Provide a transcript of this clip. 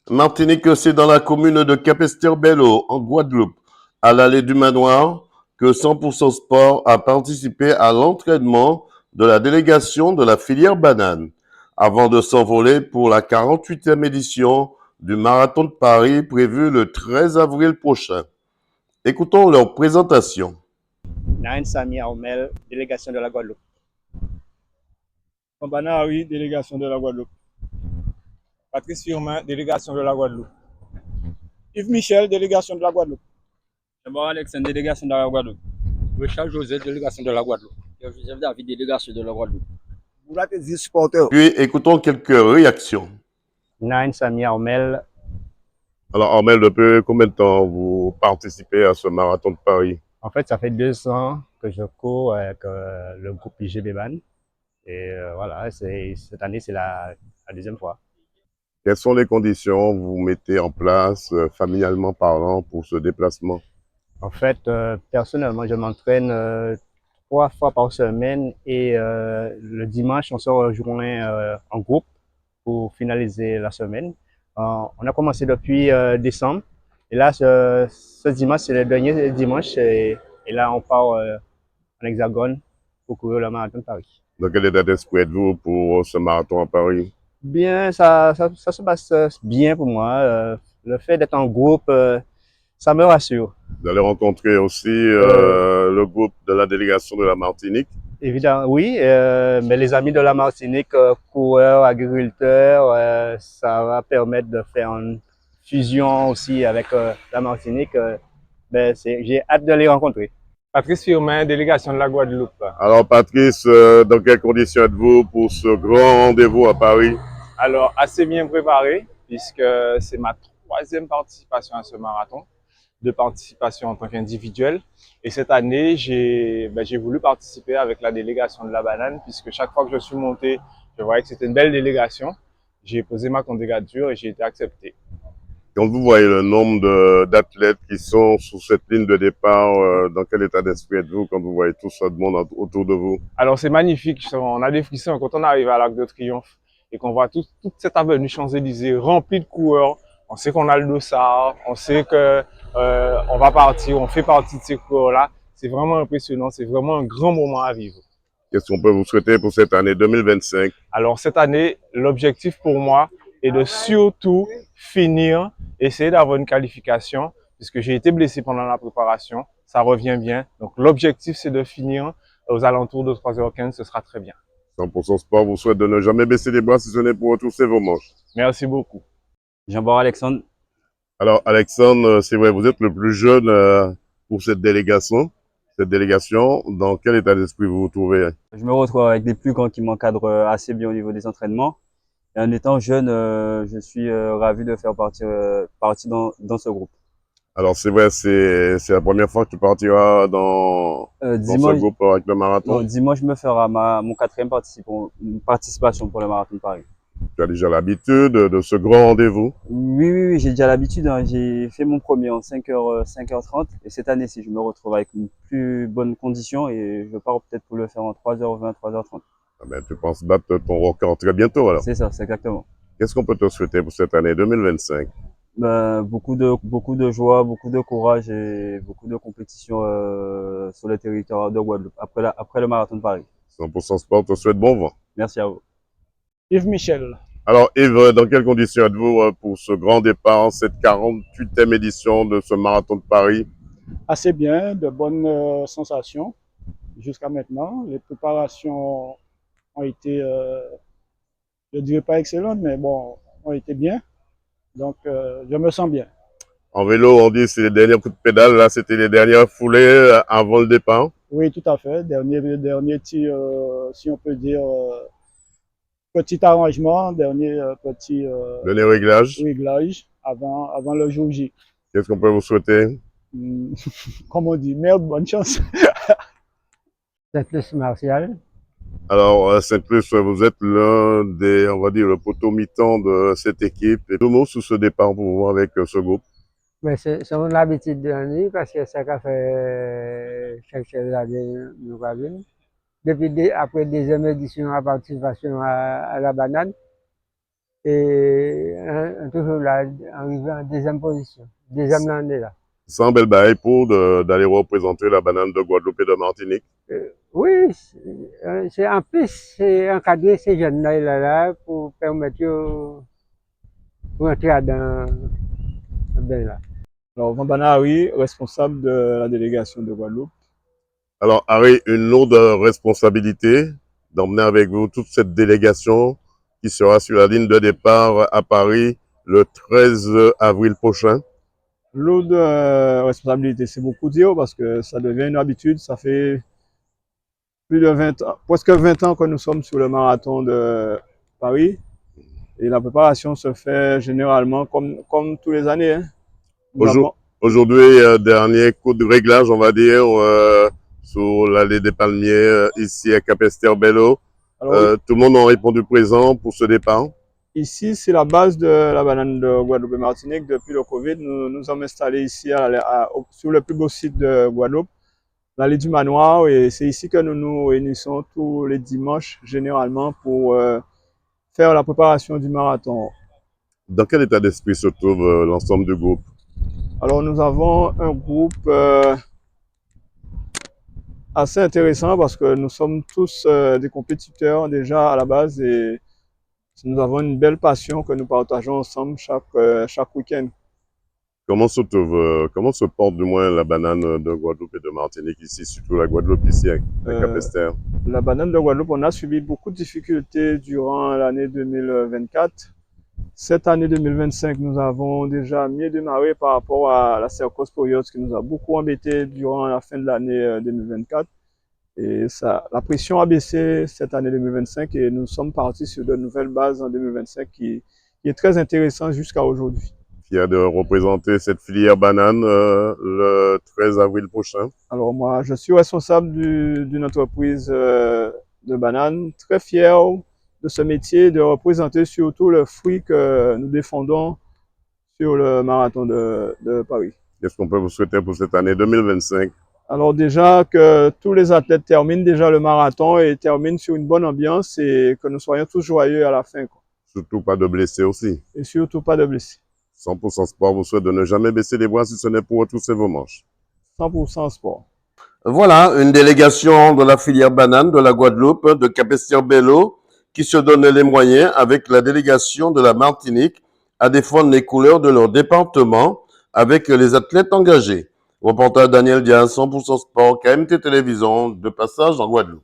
Martinique, c'est dans la commune de Capesterre-Belle-Eau, en Guadeloupe, à l'allée du Manoir, que 100% Sport a participé à l'entraînement de la délégation de la filière banane, avant de s'envoler pour la 48e édition du Marathon de Paris prévu le 13 avril prochain. Écoutons leur présentation. Nain Sami Armel, délégation de la Guadeloupe. Bana oui, délégation de la Guadeloupe. Patrice Firmin, délégation de la Guadeloupe. Yves Michel, délégation de la Guadeloupe. D'abord Alexandre, délégation de la Guadeloupe. Richard José, délégation de la Guadeloupe. Joseph David, délégation de la Guadeloupe. Boulatezi, supporter. Puis écoutons quelques réactions. Nain Sami Armel. Alors Armel, depuis combien de temps vous participez à ce Marathon de Paris? En fait, ça fait 2 ans que je cours avec le groupe IGB Ban. Et voilà, cette année, c'est la deuxième fois. Quelles sont les conditions que vous mettez en place, familialement parlant, pour ce déplacement? En fait, personnellement, je m'entraîne 3 fois par semaine et le dimanche, on se rejoint en groupe pour finaliser la semaine. On a commencé depuis décembre et là, ce dimanche, c'est le dernier dimanche et là, on part en hexagone pour courir le marathon de Paris. Dans quel état d'esprit êtes-vous pour ce marathon à Paris? Bien, ça se passe bien pour moi. Le fait d'être en groupe, ça me rassure. Vous allez rencontrer aussi le groupe de la délégation de la Martinique. Évidemment, oui, mais les amis de la Martinique, coureurs, agriculteurs, ça va permettre de faire une fusion aussi avec la Martinique. J'ai hâte de les rencontrer. Patrice Firmin, délégation de la Guadeloupe. Alors Patrice, dans quelles conditions êtes-vous pour ce grand rendez-vous à Paris? Alors, assez bien préparé, puisque c'est ma 3e participation à ce marathon, de participation en tant qu'individuel. Et cette année, j'ai voulu participer avec la délégation de la banane, puisque chaque fois que je suis monté, je voyais que c'était une belle délégation. J'ai posé ma candidature et j'ai été accepté. Quand vous voyez le nombre d'athlètes qui sont sur cette ligne de départ, dans quel état d'esprit êtes-vous quand vous voyez tout ce monde autour de vous? Alors c'est magnifique, on a des frissons quand on arrive à l'Arc de Triomphe et qu'on voit toute cette avenue Champs-Élysées remplie de coureurs. On sait qu'on a le dossard, on sait que on va partir, on fait partie de ces coureurs-là. C'est vraiment impressionnant, c'est vraiment un grand moment à vivre. Qu'est-ce qu'on peut vous souhaiter pour cette année 2025? Alors cette année, l'objectif pour moi est de surtout finir, essayer d'avoir une qualification, puisque j'ai été blessé pendant la préparation, ça revient bien. Donc l'objectif c'est de finir aux alentours de 3h15, ce sera très bien. 100% Sport vous souhaite de ne jamais baisser les bras si ce n'est pour retrousser vos manches. Merci beaucoup. Jean-Baptiste Alexandre. Alors Alexandre, c'est vrai, vous êtes le plus jeune pour cette délégation. Dans quel état d'esprit vous vous trouvez? Je me retrouve avec des plus grands qui m'encadrent assez bien au niveau des entraînements. Et en étant jeune, je suis ravi de faire partie dans ce groupe. Alors c'est vrai, c'est la première fois que tu partiras dans ce groupe avec le marathon? Non, dimanche me fera mon 4e participation pour le marathon de Paris. Tu as déjà l'habitude de ce grand rendez-vous? Oui, j'ai déjà l'habitude. Hein. J'ai fait mon premier en 5h30 et cette année-ci, je me retrouve avec une plus bonne condition et je pars peut-être pour le faire en 3h20, 3h30. Ah ben, tu penses battre ton record très bientôt alors? C'est ça, c'est exactement. Qu'est-ce qu'on peut te souhaiter pour cette année 2025? Beaucoup de joie, beaucoup de courage et beaucoup de compétition sur le territoire de Guadeloupe après le marathon de Paris. 100% Sport te souhaite bon vent. Merci à vous. Yves Michel. Alors Yves, dans quelles conditions êtes-vous pour ce grand départ, cette 48e édition de ce marathon de Paris? Assez bien, de bonnes sensations jusqu'à maintenant. Les préparations ont été, je ne dirais pas excellentes, mais bon, ont été bien. Donc, je me sens bien. En vélo, on dit que c'est les derniers coups de pédale. Là, c'était les dernières foulées avant le départ. Oui, tout à fait. Dernier petit, si on peut dire, petit arrangement, dernier petit Dernier réglage. réglage avant le jour J. Qu'est-ce qu'on peut vous souhaiter? Comme on dit, merde, bonne chance. Saint-Luc Martial. Alors, Saint-Luc, vous êtes l'un des, on va dire, le poteau mi-temps de cette équipe. Et deux mots sur ce départ pour vous avec ce groupe. Mais c'est mon habitude de l'année parce que ça a fait quelques années nous avons. Après deuxième édition à participation à la banane. Et toujours là, arrivé en deuxième position. Deuxième année là. Sans belle bail pour d'aller représenter la banane de Guadeloupe et de Martinique. Oui, c'est en plus, c'est encadrer ces jeunes-là là, pour permettre de rentrer dans ben là. Alors, Vambana Harry, responsable de la délégation de Guadeloupe. Alors, Harry, une lourde responsabilité d'emmener avec vous toute cette délégation qui sera sur la ligne de départ à Paris le 13 avril prochain. Lourde responsabilité, c'est beaucoup dire parce que ça devient une habitude. Ça fait plus de 20 ans, presque 20 ans que nous sommes sur le marathon de Paris. Et la préparation se fait généralement comme tous les années. Hein. Aujourd'hui, dernier coup de réglage, on va dire, sur l'allée des Palmiers, ici à Capesterre-Belle-Eau. Tout le monde a répondu présent pour ce départ. Ici, c'est la base de la banane de Guadeloupe et Martinique. Depuis le Covid, nous sommes installés ici sur le plus beau site de Guadeloupe, l'allée du Manoir. Et c'est ici que nous nous réunissons tous les dimanches, généralement, pour faire la préparation du marathon. Dans quel état d'esprit se trouve l'ensemble du groupe? Alors, nous avons un groupe assez intéressant parce que nous sommes tous des compétiteurs déjà à la base et nous avons une belle passion que nous partageons ensemble chaque week-end. Comment se porte du moins la banane de Guadeloupe et de Martinique ici, surtout la Guadeloupe ici à Capesterre? La banane de Guadeloupe, on a subi beaucoup de difficultés durant l'année 2024. Cette année 2025, nous avons déjà mieux démarré par rapport à la cercosporiose qui nous a beaucoup embêté durant la fin de l'année 2024. Et la pression a baissé cette année 2025 et nous sommes partis sur de nouvelles bases en 2025 qui est très intéressant jusqu'à aujourd'hui. Fier de représenter cette filière banane le 13 avril prochain. Alors moi, je suis responsable d'une entreprise de bananes, très fier de ce métier, de représenter surtout le fruit que nous défendons sur le marathon de Paris. Qu'est-ce qu'on peut vous souhaiter pour cette année 2025? Alors déjà que tous les athlètes terminent déjà le marathon et terminent sur une bonne ambiance et que nous soyons tous joyeux à la fin. Quoi. Surtout pas de blessés aussi. Et surtout pas de blessés. 100% Sport vous souhaite de ne jamais baisser les bras si ce n'est pour retrousser vos manches. 100% Sport. Voilà, une délégation de la filière banane de la Guadeloupe, de Capesterre-Belle-Eau, qui se donne les moyens avec la délégation de la Martinique à défendre les couleurs de leur département avec les athlètes engagés. Reportage Daniel Diaz, 100% Sport, KMT Télévision, de passage en Guadeloupe.